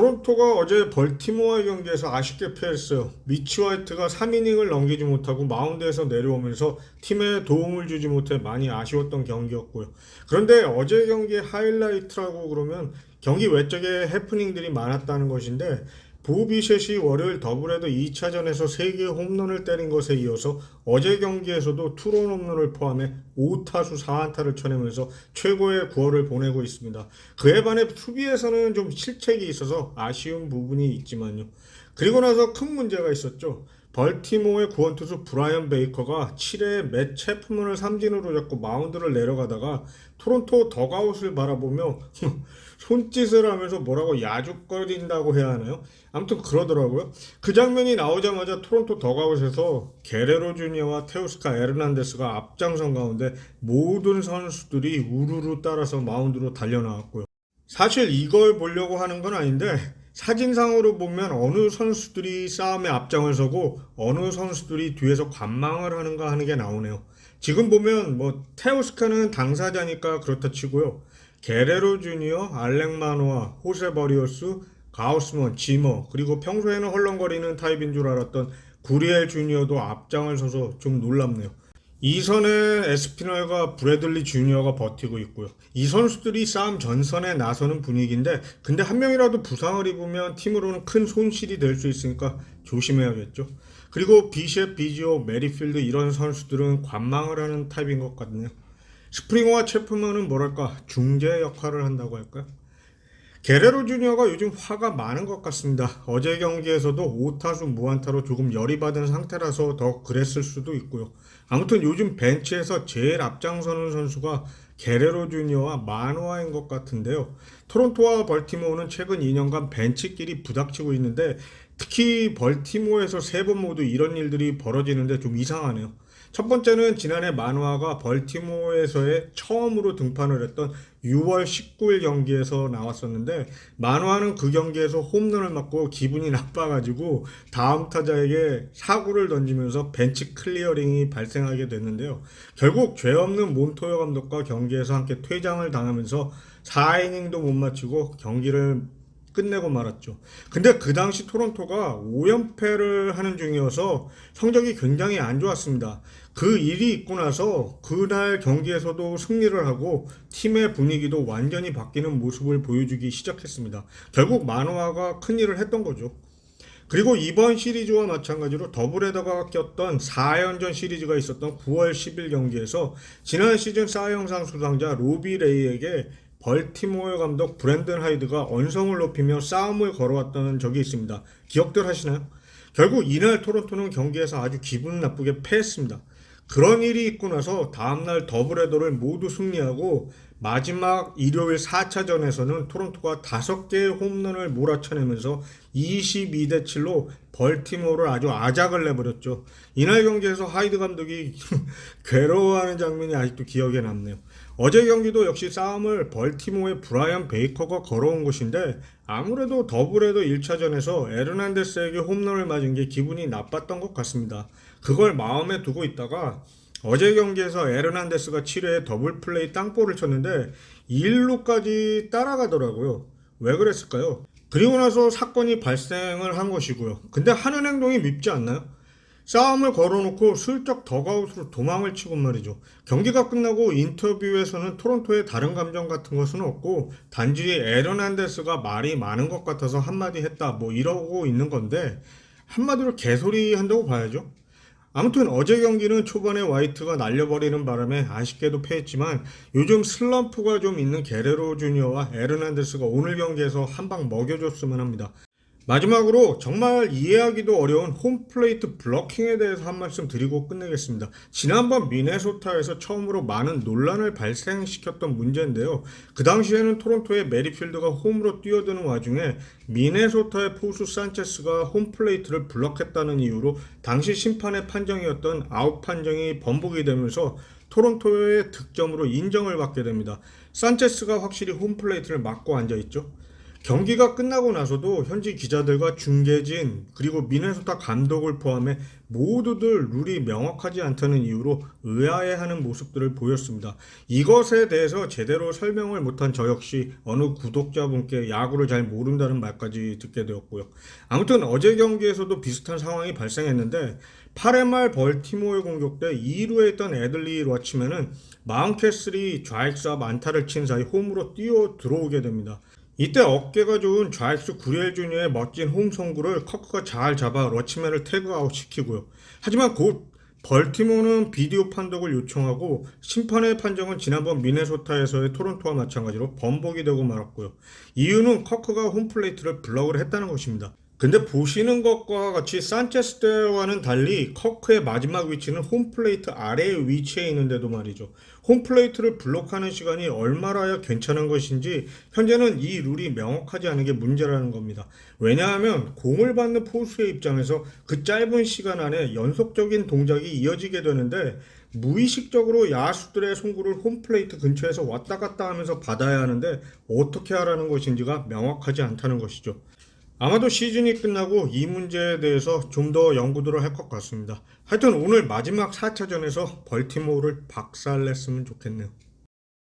토론토가 어제 벌티모어의 경기에서 아쉽게 패했어요. 미치 화이트가 3이닝을 넘기지 못하고 마운드에서 내려오면서 팀에 도움을 주지 못해 많이 아쉬웠던 경기였고요. 그런데 어제 경기의 하이라이트라고 그러면 경기 외적에 해프닝들이 많았다는 것인데 보비셋이 월요일 더블헤더 2차전에서 3개의 홈런을 때린 것에 이어서 어제 경기에서도 투런 홈런을 포함해 5타수 4안타를 쳐내면서 최고의 9월을 보내고 있습니다. 그에 반해 수비에서는 좀 실책이 있어서 아쉬운 부분이 있지만요. 그리고 나서 큰 문제가 있었죠. 벌티모어의 구원투수 브라이언 베이커가 7회 맷 채프먼을 삼진으로 잡고 마운드를 내려가다가 토론토 덕아웃을 바라보며 손짓을 하면서 뭐라고 야죽거린다고 해야 하나요? 아무튼 그러더라고요. 그 장면이 나오자마자 토론토 덕아웃에서 게레로 주니어와 테오스카 에르난데스가 앞장선 가운데 모든 선수들이 우르르 따라서 마운드로 달려나왔고요. 사실 이걸 보려고 하는 건 아닌데 사진상으로 보면 어느 선수들이 싸움에 앞장을 서고 어느 선수들이 뒤에서 관망을 하는가 하는 게 나오네요. 지금 보면 뭐 테오스카는 당사자니까 그렇다 치고요. 게레로 주니어, 알렉 마노아, 호세 버리오스, 가우스먼, 지머 그리고 평소에는 헐렁거리는 타입인 줄 알았던 구리엘 주니어도 앞장을 서서 좀 놀랍네요. 이 선에 에스피널과 브래들리 주니어가 버티고 있고요. 이 선수들이 싸움 전선에 나서는 분위기인데 근데 한 명이라도 부상을 입으면 팀으로는 큰 손실이 될 수 있으니까 조심해야겠죠. 그리고 비셰프, 비지오, 메리필드 이런 선수들은 관망을 하는 타입인 것 같네요. 스프링어와 체프먼은 뭐랄까 중재 역할을 한다고 할까요? 게레로 주니어가 요즘 화가 많은 것 같습니다. 어제 경기에서도 5타수 무안타로 조금 열이 받은 상태라서 더 그랬을 수도 있고요. 아무튼 요즘 벤치에서 제일 앞장서는 선수가 게레로 주니어와 마노아인 것 같은데요. 토론토와 벌티모어는 최근 2년간 벤치끼리 부닥치고 있는데 특히 벌티모어에서 3번 모두 이런 일들이 벌어지는데 좀 이상하네요. 첫 번째는 지난해 마누아가 벌티모어에서의 처음으로 등판을 했던 6월 19일 경기에서 나왔었는데 마누아는 그 경기에서 홈런을 맞고 기분이 나빠가지고 다음 타자에게 사구를 던지면서 벤치 클리어링이 발생하게 됐는데요. 결국 죄 없는 몬토요 감독과 경기에서 함께 퇴장을 당하면서 4이닝도 못 마치고 경기를 끝내고 말았죠. 근데 그 당시 토론토가 5연패를 하는 중이어서 성적이 굉장히 안 좋았습니다. 그 일이 있고 나서 그날 경기에서도 승리를 하고 팀의 분위기도 완전히 바뀌는 모습을 보여주기 시작했습니다. 결국 마노아가 큰 일을 했던 거죠. 그리고 이번 시리즈와 마찬가지로 더블헤더가 꼈던 4연전 시리즈가 있었던 9월 10일 경기에서 지난 시즌 사이영상 수상자 로비 레이에게 벌티모어 감독 브랜든 하이드가 언성을 높이며 싸움을 걸어왔다는 적이 있습니다. 기억들 하시나요? 결국 이날 토론토는 경기에서 아주 기분 나쁘게 패했습니다. 그런 일이 있고 나서 다음날 더블헤더를 모두 승리하고 마지막 일요일 4차전에서는 토론토가 5개의 홈런을 몰아쳐내면서 22대 7로 벌티모어를 아주 아작을 내버렸죠. 이날 경기에서 하이드 감독이 괴로워하는 장면이 아직도 기억에 남네요. 어제 경기도 역시 싸움을 벌티모어의 브라이언 베이커가 걸어온 것인데 아무래도 더블헤더 1차전에서 에르난데스에게 홈런을 맞은 게 기분이 나빴던 것 같습니다. 그걸 마음에 두고 있다가 어제 경기에서 에르난데스가 7회에 더블 플레이 땅볼을 쳤는데 2루까지 따라가더라고요. 왜 그랬을까요? 그리고 나서 사건이 발생을 한 것이고요. 근데 하는 행동이 밉지 않나요? 싸움을 걸어놓고 슬쩍 덕아웃으로 도망을 치고 말이죠. 경기가 끝나고 인터뷰에서는 토론토의 다른 감정 같은 것은 없고 단지 에르난데스가 말이 많은 것 같아서 한마디 했다 뭐 이러고 있는 건데 한마디로 개소리 한다고 봐야죠. 아무튼 어제 경기는 초반에 화이트가 날려버리는 바람에 아쉽게도 패했지만 요즘 슬럼프가 좀 있는 게레로 주니어와 에르난데스가 오늘 경기에서 한 방 먹여줬으면 합니다. 마지막으로 정말 이해하기도 어려운 홈플레이트 블러킹에 대해서 한 말씀 드리고 끝내겠습니다. 지난번 미네소타에서 처음으로 많은 논란을 발생시켰던 문제인데요. 그 당시에는 토론토의 메리필드가 홈으로 뛰어드는 와중에 미네소타의 포수 산체스가 홈플레이트를 블럭했다는 이유로 당시 심판의 판정이었던 아웃 판정이 번복이 되면서 토론토의 득점으로 인정을 받게 됩니다. 산체스가 확실히 홈플레이트를 막고 앉아있죠. 경기가 끝나고 나서도 현지 기자들과 중계진 그리고 미네소타 감독을 포함해 모두들 룰이 명확하지 않다는 이유로 의아해하는 모습들을 보였습니다. 이것에 대해서 제대로 설명을 못한 저 역시 어느 구독자분께 야구를 잘 모른다는 말까지 듣게 되었고요. 아무튼 어제 경기에서도 비슷한 상황이 발생했는데 8회 말 벌티모어의 공격 때 2루에 있던 애들리 러치맨은 마운캐슬이 좌익수 앞 안타를 친 사이 홈으로 뛰어 들어오게 됩니다. 이때 어깨가 좋은 좌익수 구리엘 주니어의 멋진 홈 송구를 커크가 잘 잡아 러치맨을 태그아웃 시키고요. 하지만 곧 벌티모어는 비디오 판독을 요청하고 심판의 판정은 지난번 미네소타에서의 토론토와 마찬가지로 번복이 되고 말았고요. 이유는 커크가 홈플레이트를 블럭을 했다는 것입니다. 근데 보시는 것과 같이 산체스 때와는 달리 커크의 마지막 위치는 홈플레이트 아래에 위치해 있는데도 말이죠. 홈플레이트를 블록하는 시간이 얼마나야 괜찮은 것인지 현재는 이 룰이 명확하지 않은 게 문제라는 겁니다. 왜냐하면 공을 받는 포수의 입장에서 그 짧은 시간 안에 연속적인 동작이 이어지게 되는데 무의식적으로 야수들의 송구를 홈플레이트 근처에서 왔다 갔다 하면서 받아야 하는데 어떻게 하라는 것인지가 명확하지 않다는 것이죠. 아마도 시즌이 끝나고 이 문제에 대해서 좀 더 연구들을 할 것 같습니다. 하여튼 오늘 마지막 4차전에서 벌티모어를 박살냈으면 좋겠네요.